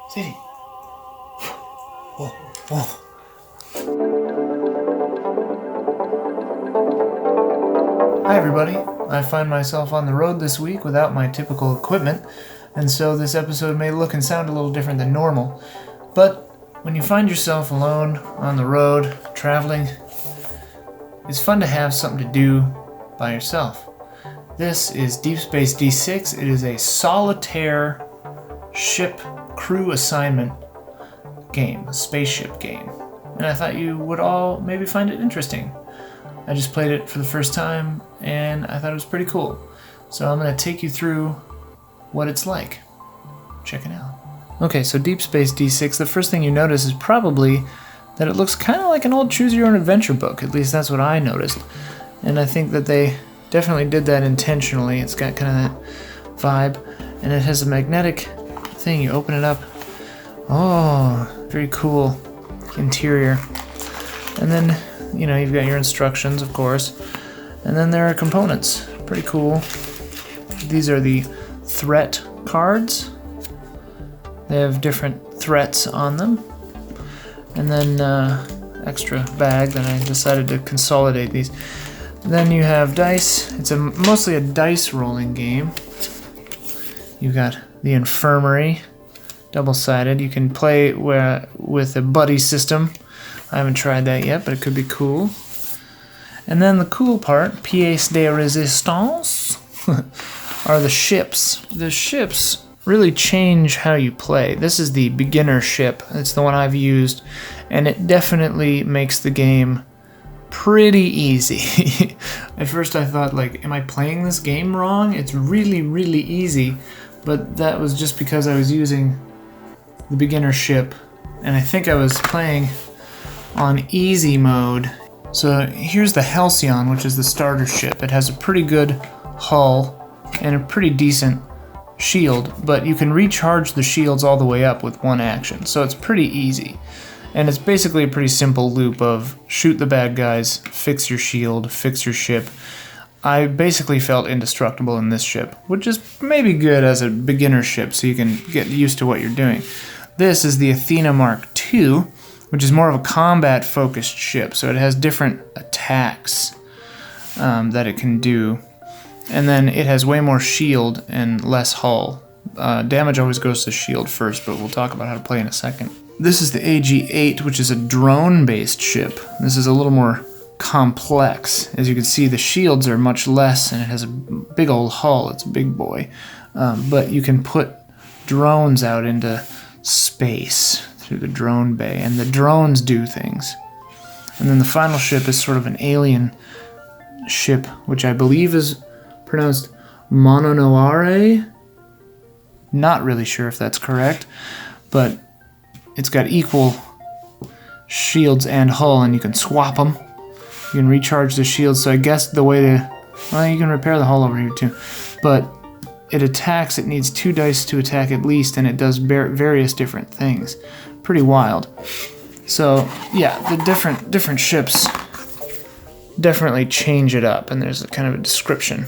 City. Whoa, whoa. Hi everybody. I find myself on the road this week without my typical equipment, and so this episode may look and sound a little different than normal. But when you find yourself alone on the road, traveling, it's fun to have something to do by yourself. This is Deep Space D-6. It is a solitaire ship crew assignment game, a spaceship game. And I thought you would all maybe find it interesting. I just played it for the first time and I thought it was pretty cool. So I'm going to take you through what it's like. Check it out. Okay, so Deep Space D6, the first thing you notice is probably that it looks kind of like an old Choose Your Own Adventure book. At least that's what I noticed. And I think that they definitely did that intentionally. It's got kind of that vibe. And it has a magnetic thing. You open it up. Oh, very cool interior. And then, you know, you've got your instructions, of course. And then there are components. Pretty cool. These are the threat cards. They have different threats on them. And then extra bag that I decided to consolidate these. Then you have dice. It's mostly a dice rolling game. You've got the infirmary, double-sided. You can play with a buddy system. I haven't tried that yet, but it could be cool. And then the cool part, pièce de résistance, are the ships. The ships really change how you play. This is the beginner ship. It's the one I've used, and it definitely makes the game pretty easy. At first I thought, like, am I playing this game wrong? It's really, really easy, but that was just because I was using the beginner ship, and I think I was playing on easy mode. So here's the Halcyon, which is the starter ship. It has a pretty good hull and a pretty decent shield, but you can recharge the shields all the way up with one action, so it's pretty easy. And it's basically a pretty simple loop of shoot the bad guys, fix your shield, fix your ship. I basically felt indestructible in this ship, which is maybe good as a beginner ship so you can get used to what you're doing. This is the Athena Mark II, which is more of a combat-focused ship, so it has different attacks that it can do. And then it has way more shield and less hull. Damage always goes to shield first, but we'll talk about how to play in a second. This is the AG-8, which is a drone-based ship. This is a little more complex. As you can see, the shields are much less, and it has a big old hull. It's a big boy. But you can put drones out into space through the drone bay, and the drones do things. And then the final ship is sort of an alien ship, which I believe is pronounced Mononoare. Not really sure if that's correct, but it's got equal shields and hull, and you can swap them. You can recharge the shields, so I guess the way to... Well, you can repair the hull over here too. But it attacks, it needs 2 dice to attack at least, and it does various different things. Pretty wild. So, yeah, the different ships definitely change it up, and there's a kind of a description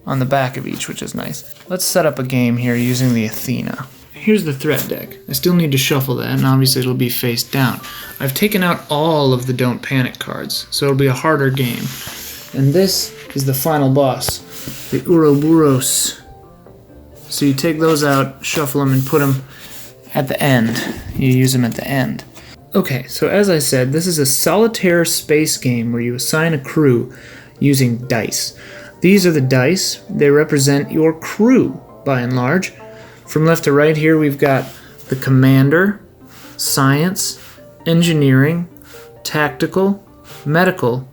on the back of each, which is nice. Let's set up a game here using the Athena. Here's the threat deck. I still need to shuffle that, and obviously it'll be face down. I've taken out all of the Don't Panic cards, so it'll be a harder game. And this is the final boss, the Ouroboros. So you take those out, shuffle them, and put them at the end. You use them at the end. Okay, so as I said, this is a solitaire space game where you assign a crew using dice. These are the dice. They represent your crew, by and large. From left to right here, we've got the commander, science, engineering, tactical, medical,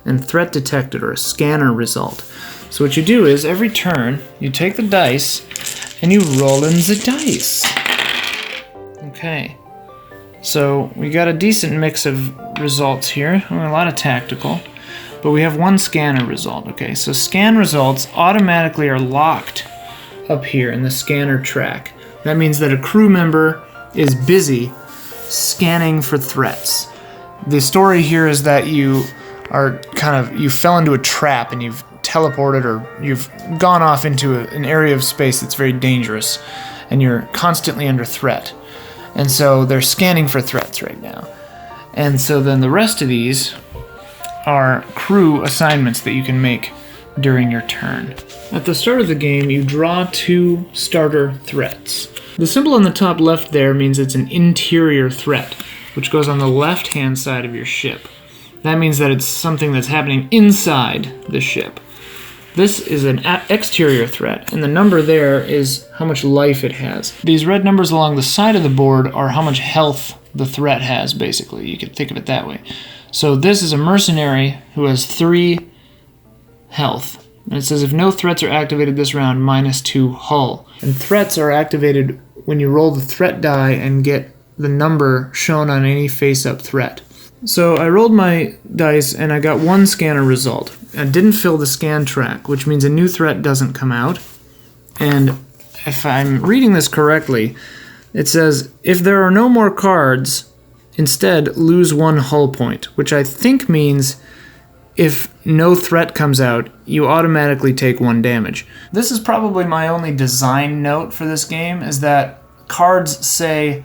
and threat detected, or a scanner result. So what you do is, every turn, you take the dice, and you roll in the dice. Okay. So we got a decent mix of results here. A lot of tactical. But we have one scanner result. Okay, so scan results automatically are locked up here in the scanner track. That means that a crew member is busy scanning for threats. The story here is that you fell into a trap and you've teleported, or you've gone off into an area of space that's very dangerous, and you're constantly under threat. And so they're scanning for threats right now. And so then the rest of these are crew assignments that you can make during your turn. At the start of the game, you draw 2 starter threats. The symbol on the top left there means it's an interior threat, which goes on the left-hand side of your ship. That means that it's something that's happening inside the ship. This is an exterior threat, and the number there is how much life it has. These red numbers along the side of the board are how much health the threat has, basically. You could think of it that way. So this is a mercenary who has 3 health. And it says if no threats are activated this round, -2 hull. And threats are activated when you roll the threat die and get the number shown on any face-up threat. So I rolled my dice and I got 1 scanner result. I didn't fill the scan track, which means a new threat doesn't come out. And if I'm reading this correctly, it says if there are no more cards, instead lose 1 hull point, which I think means if no threat comes out, you automatically take 1 damage. This is probably my only design note for this game, is that cards say,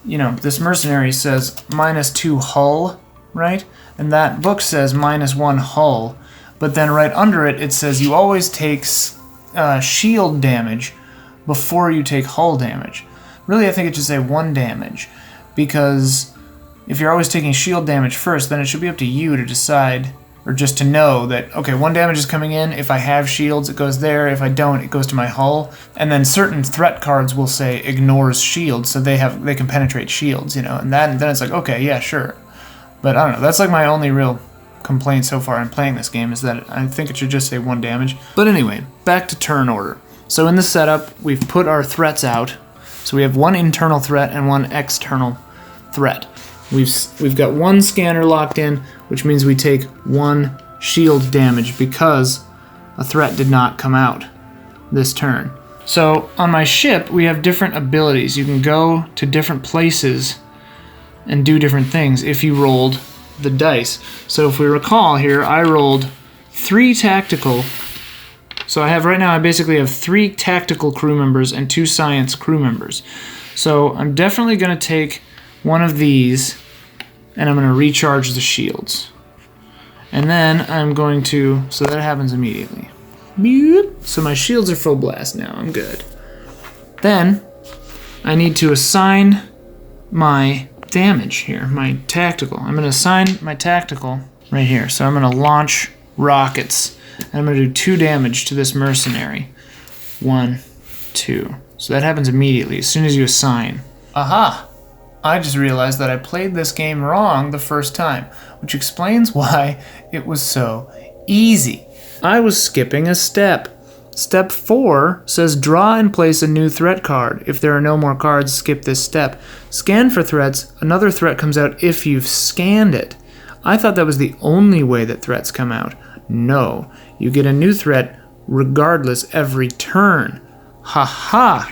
you know, this mercenary says -2 hull, right? And that book says -1 hull. But then right under it, it says you always take shield damage before you take hull damage. Really, I think it should say 1 damage, because if you're always taking shield damage first, then it should be up to you to decide, or just to know that, okay, 1 damage is coming in. If I have shields, it goes there. If I don't, it goes to my hull. And then certain threat cards will say ignores shields, so they can penetrate shields, you know. And then it's like, okay, yeah, sure. But I don't know. That's like my only real complaint so far in playing this game, is that I think it should just say 1 damage. But anyway, back to turn order. So in the setup, we've put our threats out. So we have 1 internal threat and 1 external threat. We've got 1 scanner locked in, which means we take 1 shield damage because a threat did not come out this turn. So on my ship, we have different abilities. You can go to different places and do different things if you rolled the dice. So if we recall here, I rolled 3 tactical. So I basically have 3 tactical crew members and 2 science crew members. So I'm definitely going to take 1 of these, and I'm going to recharge the shields. And then I'm going to, so that happens immediately. So my shields are full blast now, I'm good. Then I need to assign my damage here, my tactical. I'm going to assign my tactical right here. So I'm going to launch rockets, and I'm going to do 2 damage to this mercenary. 1, 2. So that happens immediately, as soon as you assign. Aha! I just realized that I played this game wrong the first time, which explains why it was so easy. I was skipping a step. Step 4 says draw and place a new threat card. If there are no more cards, skip this step. Scan for threats. Another threat comes out if you've scanned it. I thought that was the only way that threats come out. No, you get a new threat regardless every turn. Ha ha!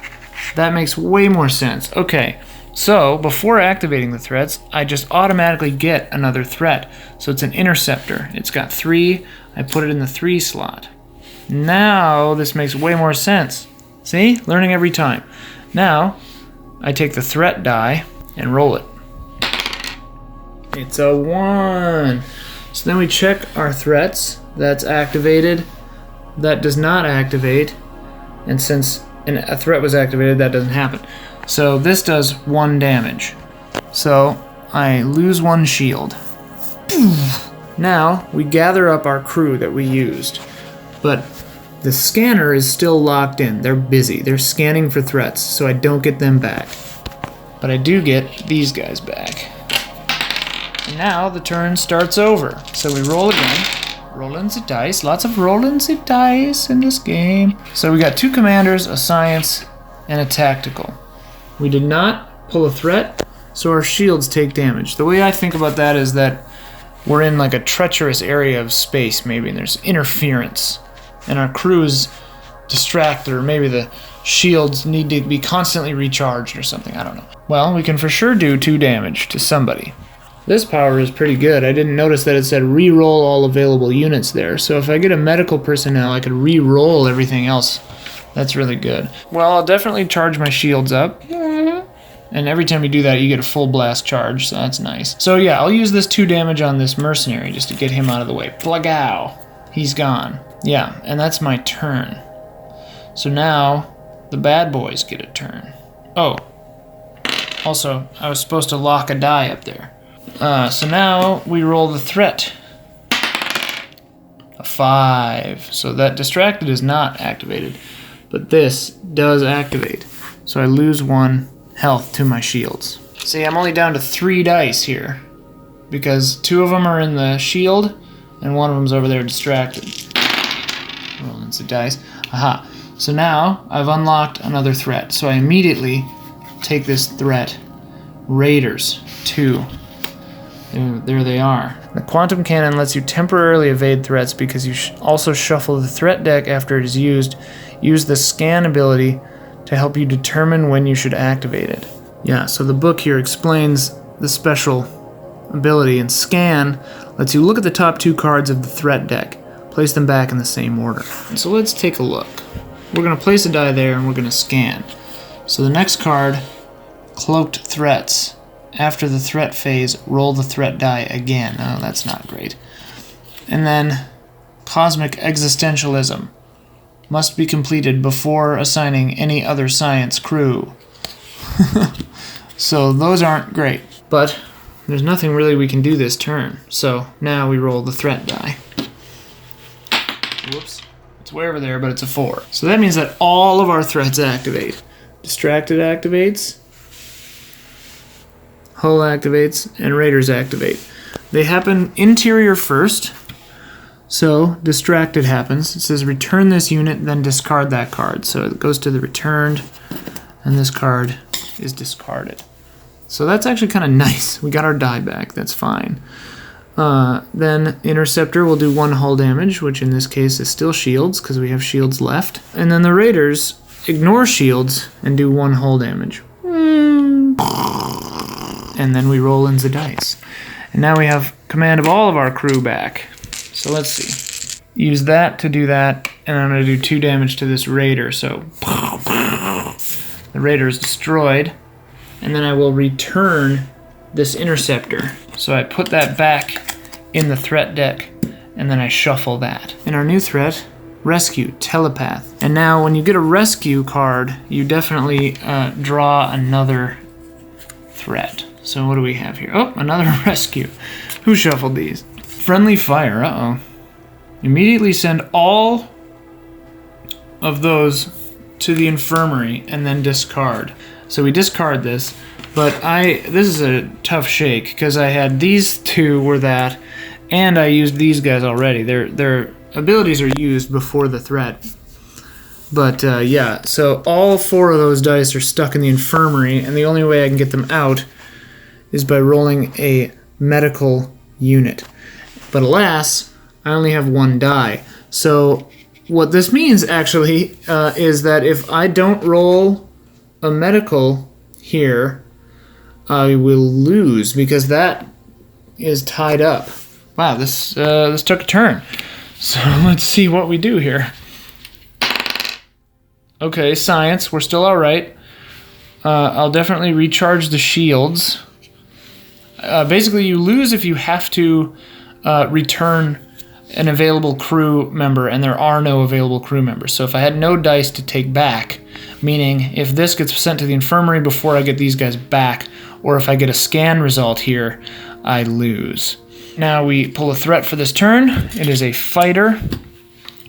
That makes way more sense. Okay. So, before activating the threats, I just automatically get another threat. So it's an interceptor. It's got 3. I put it in the 3 slot. Now, this makes way more sense. See? Learning every time. Now, I take the threat die and roll it. It's a 1. So then we check our threats. That's activated. That does not activate. And since a threat was activated, that doesn't happen. So this does 1 damage. So I lose 1 shield. Now we gather up our crew that we used. But the scanner is still locked in. They're busy. They're scanning for threats, so I don't get them back. But I do get these guys back. And now the turn starts over. So we roll again. Rolling the dice. Lots of rolling the dice in this game. So we got 2 commanders, a science, and a tactical. We did not pull a threat, so our shields take damage. The way I think about that is that we're in like a treacherous area of space, maybe, and there's interference. And our crew is distracted, or maybe the shields need to be constantly recharged or something, I don't know. Well, we can for sure do 2 damage to somebody. This power is pretty good. I didn't notice that it said re-roll all available units there, so if I get a medical personnel, I could re-roll everything else That's really good. Well, I'll definitely charge my shields up. And every time you do that, you get a full blast charge, so that's nice. So yeah, I'll use this 2 damage on this mercenary just to get him out of the way. Plagaw! He's gone. Yeah, and that's my turn. So now, the bad boys get a turn. Oh. Also, I was supposed to lock a die up there. So now, we roll the threat. A 5. So that distracted is not activated. But this does activate. So I lose 1 health to my shields. See, I'm only down to 3 dice here, because 2 of them are in the shield, and 1 of them's over there distracted. Rolling some dice. Aha. So now, I've unlocked another threat. So I immediately take this threat. Raiders. 2. There they are. The quantum cannon lets you temporarily evade threats because you also shuffle the threat deck after it is used. Use the scan ability to help you determine when you should activate it. Yeah, so the book here explains the special ability, and scan lets you look at the top 2 cards of the threat deck, place them back in the same order. So let's take a look. We're going to place a die there and we're going to scan. So the next card, Cloaked Threats. After the threat phase, roll the threat die again. Oh, that's not great. And then Cosmic Existentialism. Must be completed before assigning any other science crew. So those aren't great, but there's nothing really we can do this turn. So now we roll the threat die. Whoops. It's way over there, but it's a 4. So that means that all of our threats activate. Distracted activates, Hull activates, and Raiders activate. They happen interior first. So, distracted happens. It says return this unit, then discard that card. So it goes to the returned, and this card is discarded. So that's actually kind of nice. We got our die back. That's fine. Then Interceptor will do 1 hull damage, which in this case is still shields, because we have shields left. And then the Raiders ignore shields and do 1 hull damage. And then we roll in the dice. And now we have command of all of our crew back. So let's see. Use that to do that, and I'm going to do 2 damage to this Raider. So the Raider is destroyed, and then I will return this Interceptor. So I put that back in the threat deck, and then I shuffle that. And our new threat, Rescue, Telepath. And now when you get a Rescue card, you definitely draw another threat. So what do we have here? Oh, another Rescue. Who shuffled these? Friendly Fire, uh-oh. Immediately send all of those to the infirmary and then discard. So we discard this, but this is a tough shake because I had these 2 were that, and I used these guys already. Their abilities are used before the threat. But yeah, so all 4 of those dice are stuck in the infirmary, and the only way I can get them out is by rolling a medical unit. But alas, I only have 1 die. So what this means actually is that if I don't roll a medical here, I will lose because that is tied up. Wow, this took a turn. So let's see what we do here. Okay, science, we're still all right. I'll definitely recharge the shields. Basically, you lose if you have to return an available crew member, and there are no available crew members. So if I had no dice to take back, meaning if this gets sent to the infirmary before I get these guys back, or if I get a scan result here, I lose. Now we pull a threat for this turn. It is a fighter.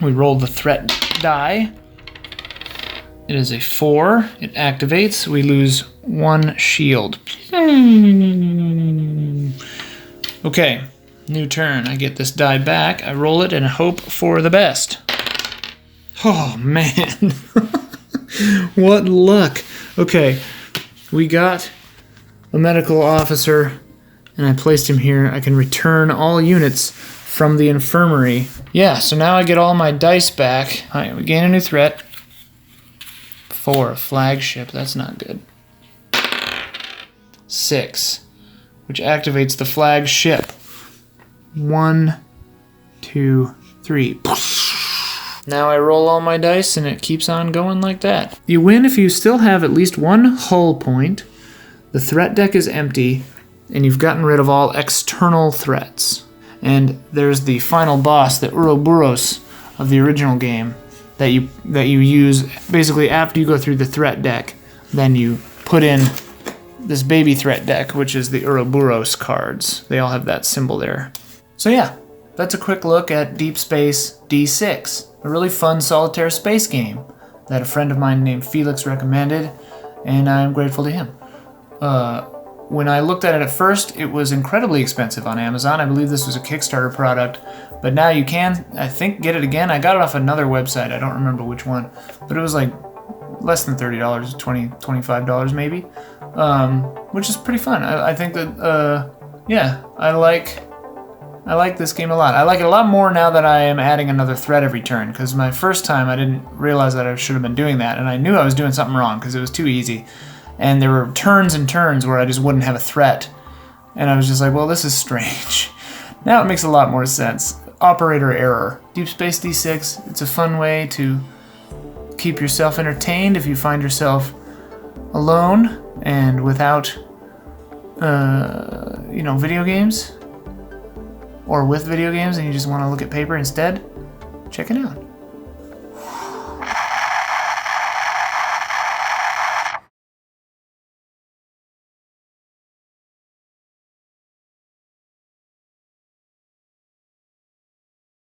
We roll the threat die. It is a 4. It activates. We lose 1 shield. Okay, new turn. I get this die back. I roll it and hope for the best. Oh, man. What luck. Okay, we got a medical officer, and I placed him here. I can return all units from the infirmary. Yeah, so now I get all my dice back. All right, we gain a new threat. 4, a flagship. That's not good. 6, which activates the flagship. 1, 2, 3. Now I roll all my dice and it keeps on going like that. You win if you still have at least one hull point, the threat deck is empty, and you've gotten rid of all external threats. And there's the final boss, the Ouroboros of the original game, that you use basically after you go through the threat deck. Then you put in this baby threat deck, which is the Ouroboros cards. They all have that symbol there. So yeah, that's a quick look at Deep Space D-6, a really fun solitaire space game that a friend of mine named Felix recommended, and I'm grateful to him. When I looked at it at first, it was incredibly expensive on Amazon. I believe this was a Kickstarter product, but now you can, I think, get it again. I got it off another website. I don't remember which one, but it was like less than $30, $20, $25 maybe, which is pretty fun. I think that, yeah, I like this game a lot. I like it a lot more now that I am adding another threat every turn, because my first time I didn't realize that I should have been doing that, and I knew I was doing something wrong because it was too easy. And there were turns and turns where I just wouldn't have a threat. And I was just like, well, this is strange. Now it makes a lot more sense. Operator error. Deep Space D6, it's a fun way to keep yourself entertained if you find yourself alone and without, video games. Or with video games and you just want to look at paper instead. Check it out.